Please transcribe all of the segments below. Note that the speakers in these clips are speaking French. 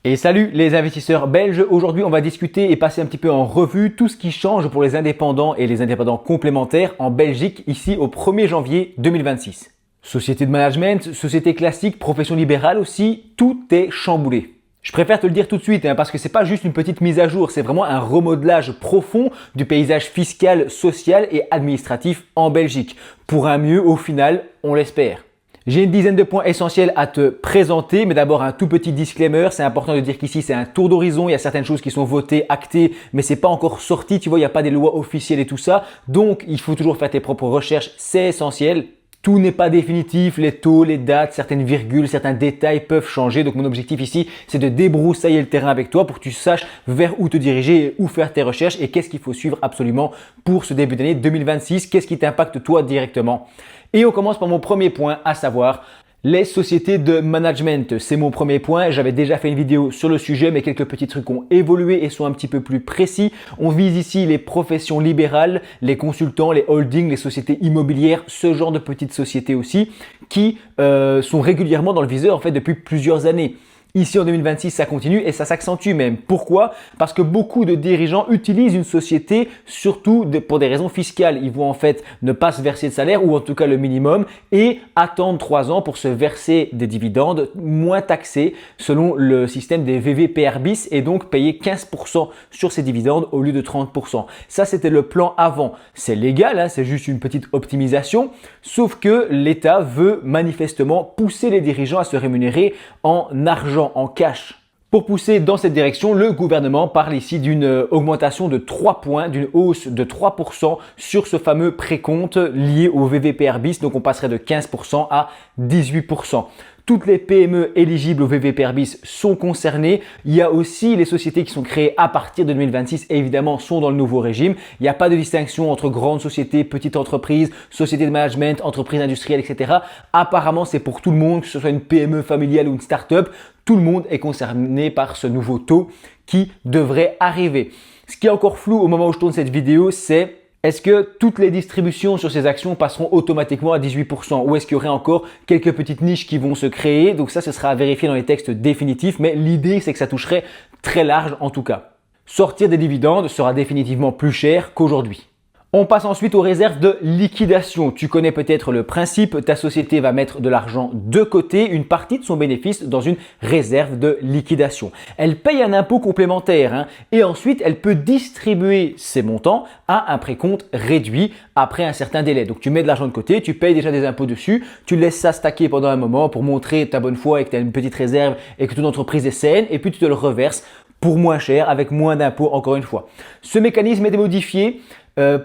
Et salut les investisseurs belges, aujourd'hui on va discuter et passer un petit peu en revue tout ce qui change pour les indépendants et les indépendants complémentaires en Belgique ici au 1er janvier 2026. Société de management, société classique, profession libérale aussi, tout est chamboulé. Je préfère te le dire tout de suite parce que c'est pas juste une petite mise à jour, c'est vraiment un remodelage profond du paysage fiscal, social et administratif en Belgique. Pour un mieux au final, on l'espère. J'ai une dizaine de points essentiels à te présenter, mais d'abord un tout petit disclaimer. C'est important de dire qu'ici c'est un tour d'horizon. Il y a certaines choses qui sont votées, actées, mais c'est pas encore sorti. Tu vois, il n'y a pas des lois officielles et tout ça. Donc, il faut toujours faire tes propres recherches. C'est essentiel. Tout n'est pas définitif, les taux, les dates, certaines virgules, certains détails peuvent changer. Donc mon objectif ici, c'est de débroussailler le terrain avec toi pour que tu saches vers où te diriger et où faire tes recherches et qu'est-ce qu'il faut suivre absolument pour ce début d'année 2026, qu'est-ce qui t'impacte toi directement. Et on commence par mon premier point, à savoir les sociétés de management. C'est mon premier point. J'avais déjà fait une vidéo sur le sujet, mais quelques petits trucs ont évolué et sont un petit peu plus précis. On vise ici les professions libérales, les consultants, les holdings, les sociétés immobilières, ce genre de petites sociétés aussi qui sont régulièrement dans le viseur en fait depuis plusieurs années. Ici en 2026, ça continue et ça s'accentue même. Pourquoi? Parce que beaucoup de dirigeants utilisent une société surtout pour des raisons fiscales. Ils vont en fait ne pas se verser de salaire ou en tout cas le minimum et attendre 3 ans pour se verser des dividendes moins taxés selon le système des VVPR bis et donc payer 15% sur ces dividendes au lieu de 30%. Ça, c'était le plan avant. C'est légal, c'est juste une petite optimisation, sauf que l'État veut manifestement pousser les dirigeants à se rémunérer en argent, en cash. Pour pousser dans cette direction, le gouvernement parle ici d'une augmentation de 3 points, d'une hausse de 3% sur ce fameux précompte lié au VVPR bis. Donc on passerait de 15% à 18%. Toutes les PME éligibles au VVPR bis sont concernées. Il y a aussi les sociétés qui sont créées à partir de 2026 et évidemment sont dans le nouveau régime. Il n'y a pas de distinction entre grandes sociétés, petites entreprises, sociétés de management, entreprises industrielles, etc. Apparemment, c'est pour tout le monde, que ce soit une PME familiale ou une start-up. Tout le monde est concerné par ce nouveau taux qui devrait arriver. Ce qui est encore flou au moment où je tourne cette vidéo, c'est est-ce que toutes les distributions sur ces actions passeront automatiquement à 18% ou est-ce qu'il y aurait encore quelques petites niches qui vont se créer? Donc ça, ce sera à vérifier dans les textes définitifs, mais l'idée, c'est que ça toucherait très large en tout cas. Sortir des dividendes sera définitivement plus cher qu'aujourd'hui. On passe ensuite aux réserves de liquidation. Tu connais peut-être le principe, ta société va mettre de l'argent de côté, une partie de son bénéfice dans une réserve de liquidation. Elle paye un impôt complémentaire et ensuite elle peut distribuer ces montants à un précompte réduit après un certain délai. Donc tu mets de l'argent de côté, tu payes déjà des impôts dessus, tu laisses ça stacker pendant un moment pour montrer ta bonne foi et que tu as une petite réserve et que ton entreprise est saine et puis tu te le reverses pour moins cher avec moins d'impôts encore une fois. Ce mécanisme est modifié.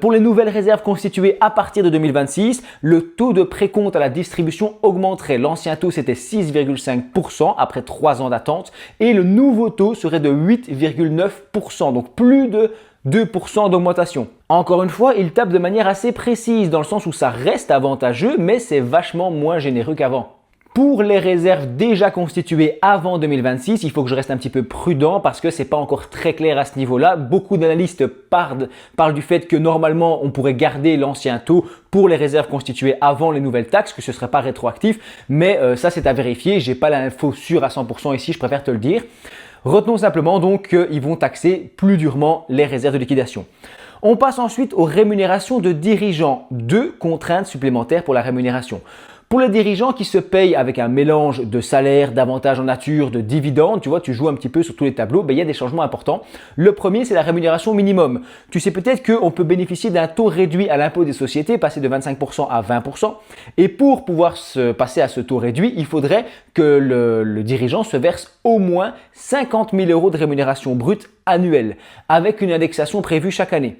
Pour les nouvelles réserves constituées à partir de 2026, le taux de précompte à la distribution augmenterait. L'ancien taux, c'était 6,5% après 3 ans d'attente et le nouveau taux serait de 8,9%, donc plus de 2% d'augmentation. Encore une fois, il tape de manière assez précise dans le sens où ça reste avantageux, mais c'est vachement moins généreux qu'avant. Pour les réserves déjà constituées avant 2026, il faut que je reste un petit peu prudent parce que c'est pas encore très clair à ce niveau-là. Beaucoup d'analystes parlent du fait que normalement on pourrait garder l'ancien taux pour les réserves constituées avant les nouvelles taxes, que ce serait pas rétroactif, mais ça c'est à vérifier. J'ai pas l'info sûre à 100% ici, je préfère te le dire. Retenons simplement donc qu'ils vont taxer plus durement les réserves de liquidation. On passe ensuite aux rémunérations de dirigeants. 2 contraintes supplémentaires pour la rémunération. Pour les dirigeants qui se payent avec un mélange de salaire, d'avantages en nature, de dividendes, tu vois, tu joues un petit peu sur tous les tableaux, il y a des changements importants. Le premier, c'est la rémunération minimum. Tu sais peut-être qu'on peut bénéficier d'un taux réduit à l'impôt des sociétés, passer de 25% à 20%. Et pour pouvoir se passer à ce taux réduit, il faudrait que le dirigeant se verse au moins 50 000 € de rémunération brute annuelle, avec une indexation prévue chaque année.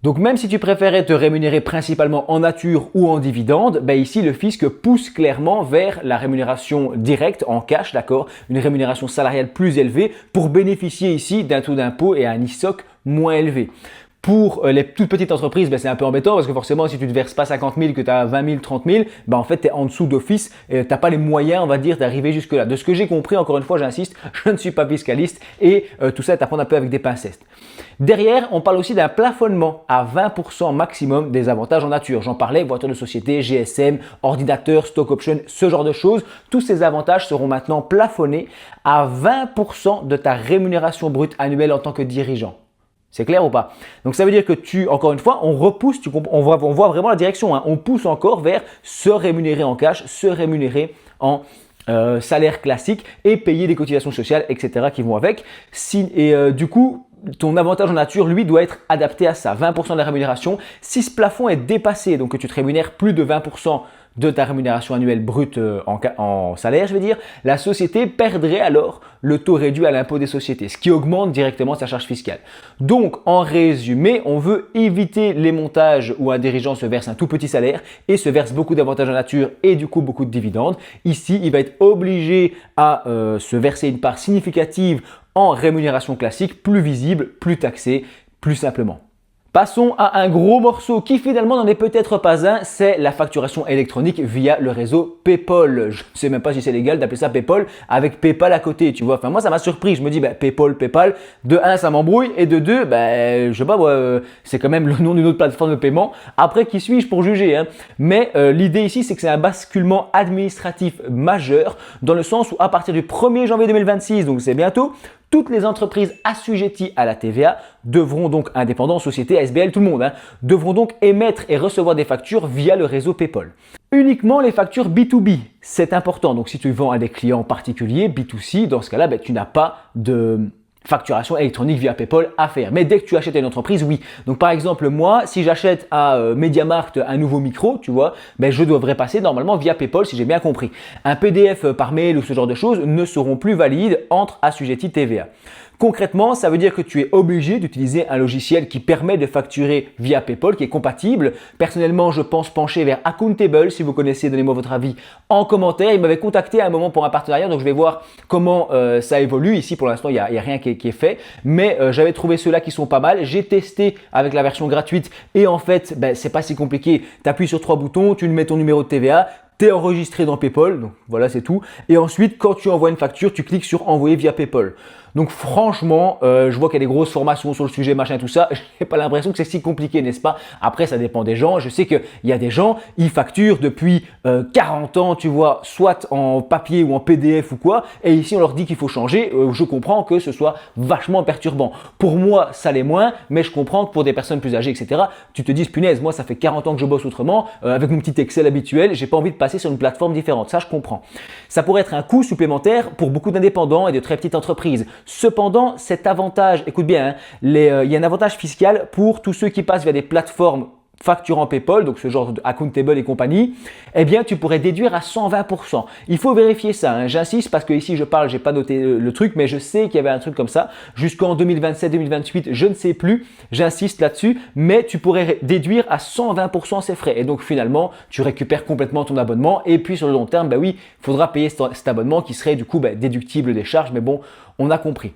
Donc même si tu préférais te rémunérer principalement en nature ou en dividende, ici le fisc pousse clairement vers la rémunération directe en cash, d'accord, une rémunération salariale plus élevée pour bénéficier ici d'un taux d'impôt et un ISOC moins élevé. Pour les toutes petites entreprises, c'est un peu embêtant parce que forcément, si tu ne te verses pas 50 000, que tu as 20 000, 30 000, en fait, tu es en dessous d'office et tu n'as pas les moyens, on va dire, d'arriver jusque-là. De ce que j'ai compris, encore une fois, j'insiste, je ne suis pas fiscaliste et tout ça est à prendre un peu avec des pincettes. Derrière, on parle aussi d'un plafonnement à 20% maximum des avantages en nature. J'en parlais, voiture de société, GSM, ordinateur, stock option, ce genre de choses. Tous ces avantages seront maintenant plafonnés à 20% de ta rémunération brute annuelle en tant que dirigeant. C'est clair ou pas? Donc ça veut dire que encore une fois, on repousse, on voit vraiment la direction. On pousse encore vers se rémunérer en cash, se rémunérer en salaire classique et payer des cotisations sociales, etc. qui vont avec. Du coup, ton avantage en nature, lui, doit être adapté à ça, 20% de la rémunération. Si ce plafond est dépassé, donc que tu te rémunères plus de 20% de ta rémunération annuelle brute en salaire, je veux dire, la société perdrait alors le taux réduit à l'impôt des sociétés, ce qui augmente directement sa charge fiscale. Donc, en résumé, on veut éviter les montages où un dirigeant se verse un tout petit salaire et se verse beaucoup d'avantages en nature et du coup beaucoup de dividendes. Ici, il va être obligé à se verser une part significative en rémunération classique, plus visible, plus taxée, plus simplement. Passons à un gros morceau qui finalement n'en est peut-être pas un, c'est la facturation électronique via le réseau PayPal. Je ne sais même pas si c'est légal d'appeler ça PayPal avec PayPal à côté, tu vois. Enfin moi ça m'a surpris, je me dis PayPal, de 1 ça m'embrouille et de 2, je sais pas moi, c'est quand même le nom d'une autre plateforme de paiement. Après qui suis-je pour juger hein. Mais l'idée ici c'est que c'est un basculement administratif majeur dans le sens où à partir du 1er janvier 2026, donc c'est bientôt, toutes les entreprises assujetties à la TVA devront donc, indépendants, sociétés, SBL, tout le monde, devront donc émettre et recevoir des factures via le réseau PayPal. Uniquement les factures B2B, c'est important. Donc si tu vends à des clients particuliers, B2C, dans ce cas-là, tu n'as pas de facturation électronique via PayPal à faire. Mais dès que tu achètes à une entreprise, oui. Donc par exemple, moi, si j'achète à MediaMarkt un nouveau micro, tu vois, je devrais passer normalement via PayPal si j'ai bien compris. Un PDF par mail ou ce genre de choses ne seront plus valides entre assujettis TVA. Concrètement, ça veut dire que tu es obligé d'utiliser un logiciel qui permet de facturer via PayPal, qui est compatible. Personnellement, je pense pencher vers Accountable. Si vous connaissez, donnez-moi votre avis en commentaire. Il m'avait contacté à un moment pour un partenariat, donc je vais voir comment ça évolue. Ici, pour l'instant, il n'y a rien qui est fait, mais j'avais trouvé ceux-là qui sont pas mal. J'ai testé avec la version gratuite et en fait, c'est pas si compliqué. Tu appuies sur 3 boutons, tu mets ton numéro de TVA, tu es enregistré dans PayPal, donc voilà, c'est tout. Et ensuite, quand tu envoies une facture, tu cliques sur envoyer via PayPal. Donc franchement, je vois qu'il y a des grosses formations sur le sujet, machin, tout ça. Je n'ai pas l'impression que c'est si compliqué, n'est-ce pas? Après, ça dépend des gens. Je sais qu'il y a des gens, ils facturent depuis 40 ans, tu vois, soit en papier ou en PDF ou quoi. Et ici, on leur dit qu'il faut changer. Je comprends que ce soit vachement perturbant. Pour moi, ça l'est moins, mais je comprends que pour des personnes plus âgées, etc., tu te dises, punaise, moi, ça fait 40 ans que je bosse autrement, avec mon petit Excel habituel, j'ai pas envie de passer sur une plateforme différente. Ça, je comprends. Ça pourrait être un coût supplémentaire pour beaucoup d'indépendants et de très petites entreprises. Cependant, cet avantage, écoute bien, il y a un avantage fiscal pour tous ceux qui passent via des plateformes facturant PayPal, donc ce genre de Accountable et compagnie, eh bien tu pourrais déduire à 120%. Il faut vérifier ça, j'insiste parce que ici je parle, j'ai pas noté le truc, mais je sais qu'il y avait un truc comme ça jusqu'en 2027-2028, je ne sais plus, j'insiste là-dessus, mais tu pourrais déduire à 120% ces frais et donc finalement tu récupères complètement ton abonnement et puis sur le long terme, oui, il faudra payer cet abonnement qui serait du coup déductible des charges, mais bon, on a compris.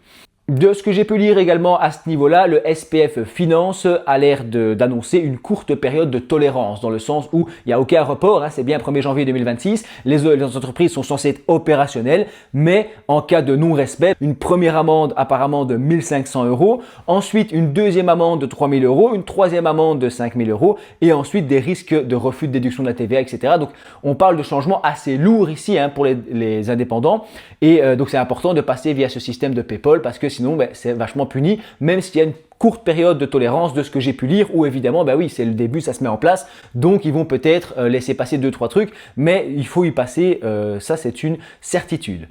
De ce que j'ai pu lire également à ce niveau-là, le SPF Finance a l'air d'annoncer une courte période de tolérance dans le sens où il n'y a aucun report, c'est bien 1er janvier 2026, les entreprises sont censées être opérationnelles, mais en cas de non-respect, une première amende apparemment de 1 500 €, ensuite une deuxième amende de 3 000 €, une troisième amende de 5 000 € et ensuite des risques de refus de déduction de la TVA, etc. Donc on parle de changements assez lourds ici pour les indépendants et donc c'est important de passer via ce système de PayPal parce que sinon c'est vachement puni, même s'il y a une courte période de tolérance de ce que j'ai pu lire où évidemment, oui, c'est le début, ça se met en place, donc ils vont peut-être laisser passer 2-3 trucs, mais il faut y passer, ça c'est une certitude.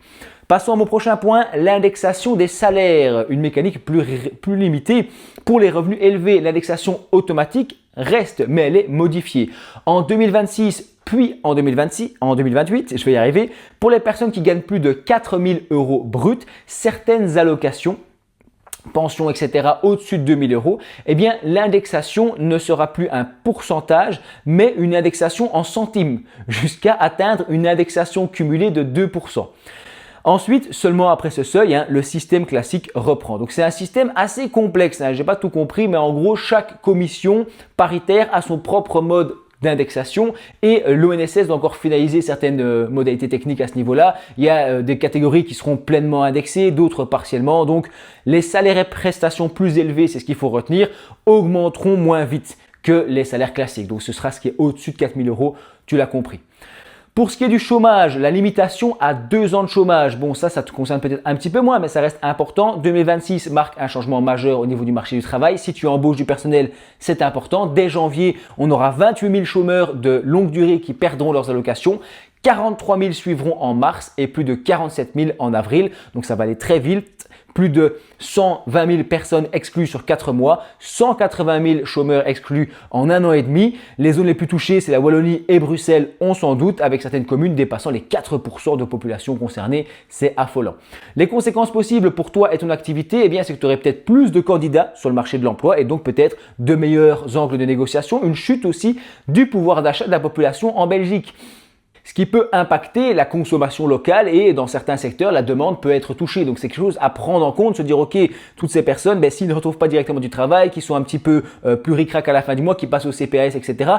Passons à mon prochain point, l'indexation des salaires, une mécanique plus limitée. Pour les revenus élevés, l'indexation automatique reste, mais elle est modifiée. En 2026, puis en 2028, je vais y arriver, pour les personnes qui gagnent plus de 4 000 € bruts, certaines allocations, pensions, etc., au-dessus de 2 000 €, eh bien, l'indexation ne sera plus un pourcentage, mais une indexation en centimes, jusqu'à atteindre une indexation cumulée de 2%. Ensuite, seulement après ce seuil, le système classique reprend. Donc c'est un système assez complexe, je n'ai pas tout compris, mais en gros, chaque commission paritaire a son propre mode d'indexation et l'ONSS doit encore finaliser certaines modalités techniques à ce niveau-là. Il y a des catégories qui seront pleinement indexées, d'autres partiellement. Donc les salaires et prestations plus élevés, c'est ce qu'il faut retenir, augmenteront moins vite que les salaires classiques. Donc ce sera ce qui est au-dessus de 4 000 €, tu l'as compris. Pour ce qui est du chômage, la limitation à 2 ans de chômage, bon ça te concerne peut-être un petit peu moins, mais ça reste important. 2026 marque un changement majeur au niveau du marché du travail. Si tu embauches du personnel, c'est important. Dès janvier, on aura 28 000 chômeurs de longue durée qui perdront leurs allocations. 43 000 suivront en mars et plus de 47 000 en avril. Donc ça va aller très vite. Plus de 120 000 personnes exclues sur 4 mois, 180 000 chômeurs exclus en 1 an et demi. Les zones les plus touchées, c'est la Wallonie et Bruxelles, on s'en doute, avec certaines communes dépassant les 4% de population concernée. C'est affolant. Les conséquences possibles pour toi et ton activité, c'est que tu aurais peut-être plus de candidats sur le marché de l'emploi et donc peut-être de meilleurs angles de négociation, une chute aussi du pouvoir d'achat de la population en Belgique. Ce qui peut impacter la consommation locale et dans certains secteurs, la demande peut être touchée. Donc c'est quelque chose à prendre en compte, se dire ok, toutes ces personnes, s'ils ne retrouvent pas directement du travail, qui sont un petit peu plus ric-rac à la fin du mois, qui passent au CPAS, etc.,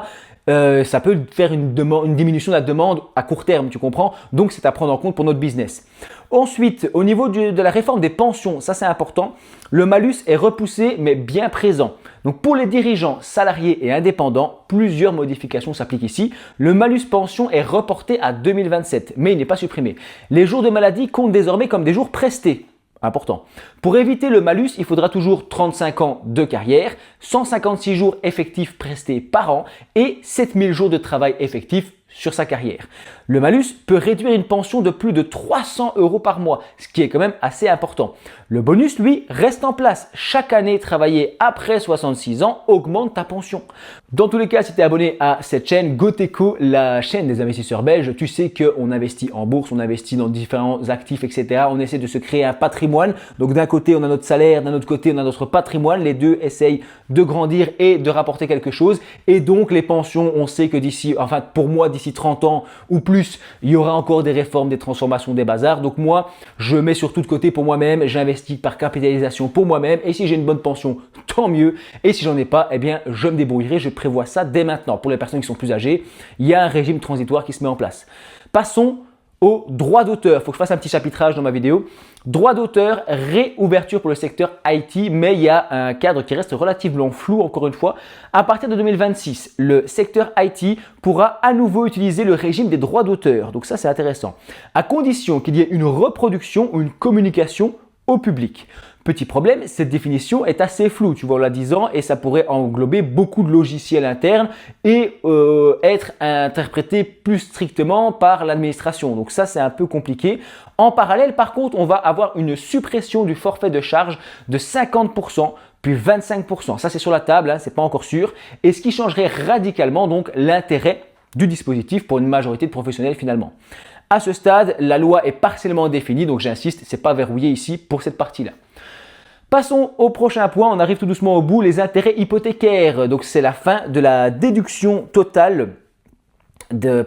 ça peut faire une diminution de la demande à court terme, tu comprends? Donc c'est à prendre en compte pour notre business. Ensuite, au niveau de la réforme des pensions, ça c'est important, le malus est repoussé mais bien présent. Donc pour les dirigeants, salariés et indépendants, plusieurs modifications s'appliquent ici. Le malus pension est reporté à 2027, mais il n'est pas supprimé. Les jours de maladie comptent désormais comme des jours prestés. Important. Pour éviter le malus, il faudra toujours 35 ans de carrière, 156 jours effectifs prestés par an et 7000 jours de travail effectif sur sa carrière. Le malus peut réduire une pension de plus de 300 € par mois, ce qui est quand même assez important. Le bonus, lui, reste en place. Chaque année travaillée après 66 ans augmente ta pension. Dans tous les cas, si tu es abonné à cette chaîne Goteco, la chaîne des investisseurs belges, tu sais qu'on investit en bourse, on investit dans différents actifs, etc. On essaie de se créer un patrimoine. Donc d'un côté, on a notre salaire, d'un autre côté, on a notre patrimoine. Les deux essayent de grandir et de rapporter quelque chose. Et donc les pensions, on sait que pour moi, d'ici 30 ans ou plus, il y aura encore des réformes, des transformations, des bazars. Donc moi, je mets surtout de côté pour moi-même, j'investis par capitalisation pour moi-même et si j'ai une bonne pension, tant mieux. Et si j'en ai pas, je me débrouillerai, je prévois ça dès maintenant. Pour les personnes qui sont plus âgées, il y a un régime transitoire qui se met en place. Passons au droit d'auteur. Il faut que je fasse un petit chapitrage dans ma vidéo. Droit d'auteur, réouverture pour le secteur IT, mais il y a un cadre qui reste relativement flou encore une fois. À partir de 2026, le secteur IT pourra à nouveau utiliser le régime des droits d'auteur. Donc ça, c'est intéressant. À condition qu'il y ait une reproduction ou une communication au public. Petit problème, cette définition est assez floue, tu vois, en la disant, et ça pourrait englober beaucoup de logiciels internes et être interprété plus strictement par l'administration. Donc ça, c'est un peu compliqué. En parallèle, par contre, on va avoir une suppression du forfait de charge de 50%, puis 25%. Ça, c'est sur la table, c'est pas encore sûr. Et ce qui changerait radicalement donc l'intérêt du dispositif pour une majorité de professionnels finalement. À ce stade, la loi est partiellement définie, donc j'insiste, c'est pas verrouillé ici pour cette partie-là. Passons au prochain point, on arrive tout doucement au bout, les intérêts hypothécaires. Donc c'est la fin de la déduction totale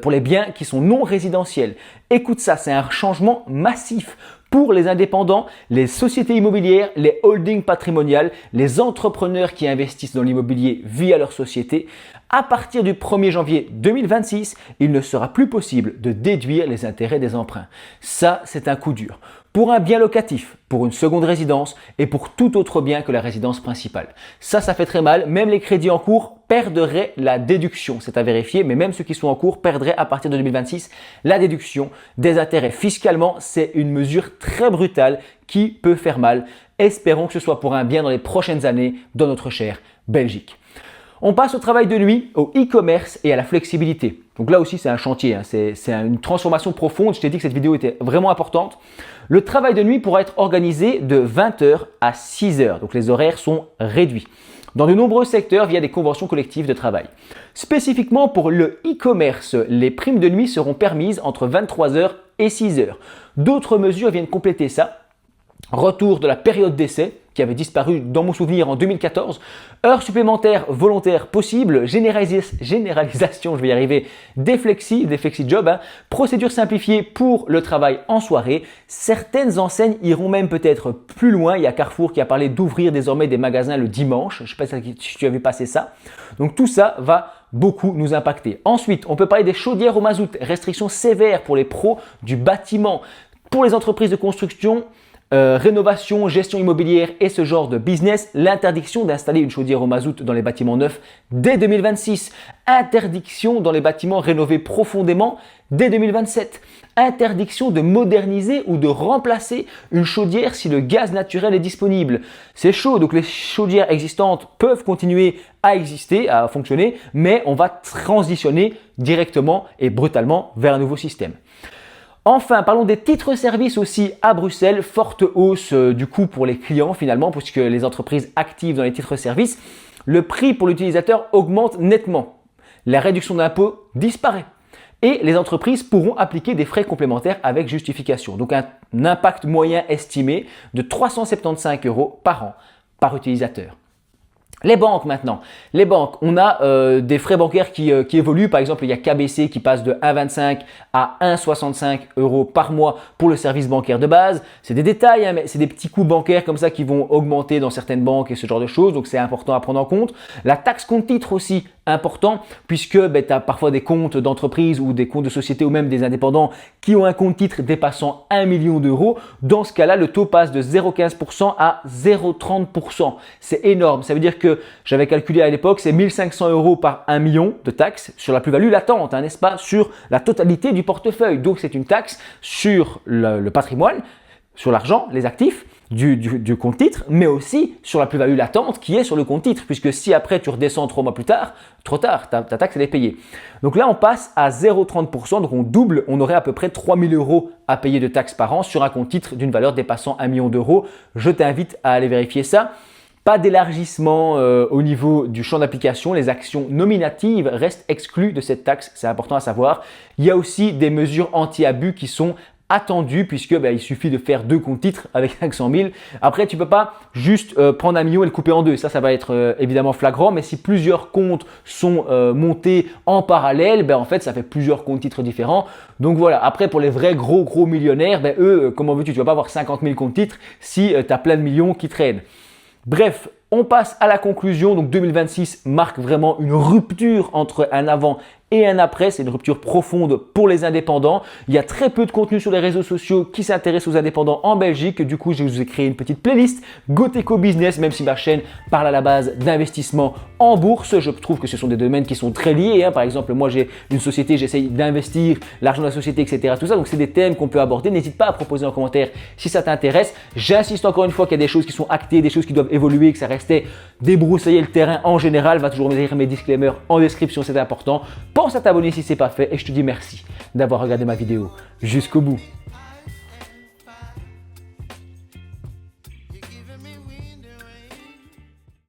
pour les biens qui sont non résidentiels. Écoute ça, c'est un changement massif pour les indépendants, les sociétés immobilières, les holdings patrimoniales, les entrepreneurs qui investissent dans l'immobilier via leur société. À partir du 1er janvier 2026, il ne sera plus possible de déduire les intérêts des emprunts. Ça, c'est un coup dur. Pour un bien locatif, pour une seconde résidence et pour tout autre bien que la résidence principale. Ça fait très mal. Même les crédits en cours perdraient la déduction. C'est à vérifier, mais même ceux qui sont en cours perdraient à partir de 2026 la déduction des intérêts. Fiscalement, c'est une mesure très brutale qui peut faire mal. Espérons que ce soit pour un bien dans les prochaines années dans notre chère Belgique. On passe au travail de nuit, au e-commerce et à la flexibilité. Donc là aussi, c'est un chantier, c'est une transformation profonde. Je t'ai dit que cette vidéo était vraiment importante. Le travail de nuit pourra être organisé de 20h à 6h. Donc les horaires sont réduits dans de nombreux secteurs via des conventions collectives de travail. Spécifiquement pour le e-commerce, les primes de nuit seront permises entre 23h et 6h. D'autres mesures viennent compléter ça. Retour de la période d'essai qui avait disparu dans mon souvenir en 2014. Heures supplémentaires volontaires possibles, généralisation, je vais y arriver, des flexi-jobs, procédure simplifiée pour le travail en soirée. Certaines enseignes iront même peut-être plus loin. Il y a Carrefour qui a parlé d'ouvrir désormais des magasins le dimanche. Je ne sais pas si tu avais passé ça. Donc tout ça va beaucoup nous impacter. Ensuite, on peut parler des chaudières au mazout, restrictions sévères pour les pros du bâtiment, pour les entreprises de construction, rénovation, gestion immobilière et ce genre de business, l'interdiction d'installer une chaudière au mazout dans les bâtiments neufs dès 2026, interdiction dans les bâtiments rénovés profondément dès 2027, interdiction de moderniser ou de remplacer une chaudière si le gaz naturel est disponible. C'est chaud, donc les chaudières existantes peuvent continuer à exister, à fonctionner, mais on va transitionner directement et brutalement vers un nouveau système. Enfin, parlons des titres-services aussi à Bruxelles. Forte hausse du coût pour les clients finalement, puisque les entreprises actives dans les titres-services, le prix pour l'utilisateur augmente nettement. La réduction d'impôt disparaît. Et les entreprises pourront appliquer des frais complémentaires avec justification. Donc un impact moyen estimé de 375 € par an par utilisateur. Les banques maintenant. Les banques, on a des frais bancaires qui évoluent. Par exemple, il y a KBC qui passe de 1,25 à 1,65 € par mois pour le service bancaire de base. C'est des détails, mais c'est des petits coûts bancaires comme ça qui vont augmenter dans certaines banques et ce genre de choses. Donc, c'est important à prendre en compte. La taxe compte titre aussi, important puisque tu as parfois des comptes d'entreprise ou des comptes de société ou même des indépendants qui ont un compte titre dépassant 1 million d'euros. Dans ce cas-là, le taux passe de 0,15% à 0,30%. C'est énorme. Ça veut dire que j'avais calculé à l'époque, c'est 1 500 € par 1 million de taxes sur la plus-value latente, n'est-ce pas, sur la totalité du portefeuille. Donc, c'est une taxe sur le patrimoine, sur l'argent, les actifs du compte titre, mais aussi sur la plus-value latente qui est sur le compte titre, puisque si après tu redescends 3 mois plus tard, trop tard, ta taxe elle est payée. Donc là on passe à 0,30%, donc on double, on aurait à peu près 3 000 € à payer de taxes par an sur un compte titre d'une valeur dépassant 1 million d'euros. Je t'invite à aller vérifier ça. Pas d'élargissement au niveau du champ d'application, les actions nominatives restent exclues de cette taxe, c'est important à savoir. Il y a aussi des mesures anti-abus qui sont attendu puisque il suffit de faire 2 comptes titres avec 500 000. Après, tu peux pas juste prendre 1 million et le couper en deux. Ça va être évidemment flagrant. Mais si plusieurs comptes sont montés en parallèle, en fait, ça fait plusieurs comptes titres différents. Donc voilà. Après, pour les vrais gros millionnaires, eux, comment veux-tu? Tu vas pas avoir 50 000 comptes titres si tu as plein de millions qui traînent. Bref, on passe à la conclusion. Donc 2026 marque vraiment une rupture entre un avant et un après. C'est une rupture profonde pour les indépendants. Il y a très peu de contenu sur les réseaux sociaux qui s'intéressent aux indépendants en Belgique. Du coup, je vous ai créé une petite playlist Goteco Business, même si ma chaîne parle à la base d'investissement en bourse. Je trouve que ce sont des domaines qui sont très liés. Par exemple, moi j'ai une société, j'essaye d'investir l'argent de la société, etc. Tout ça. Donc c'est des thèmes qu'on peut aborder. N'hésite pas à proposer en commentaire si ça t'intéresse. J'insiste encore une fois qu'il y a des choses qui sont actées, des choses qui doivent évoluer, que ça restait débroussailler le terrain en général. Va toujours mettre mes disclaimers en description, c'est important. Pense à t'abonner si ce n'est pas fait et je te dis merci d'avoir regardé ma vidéo jusqu'au bout.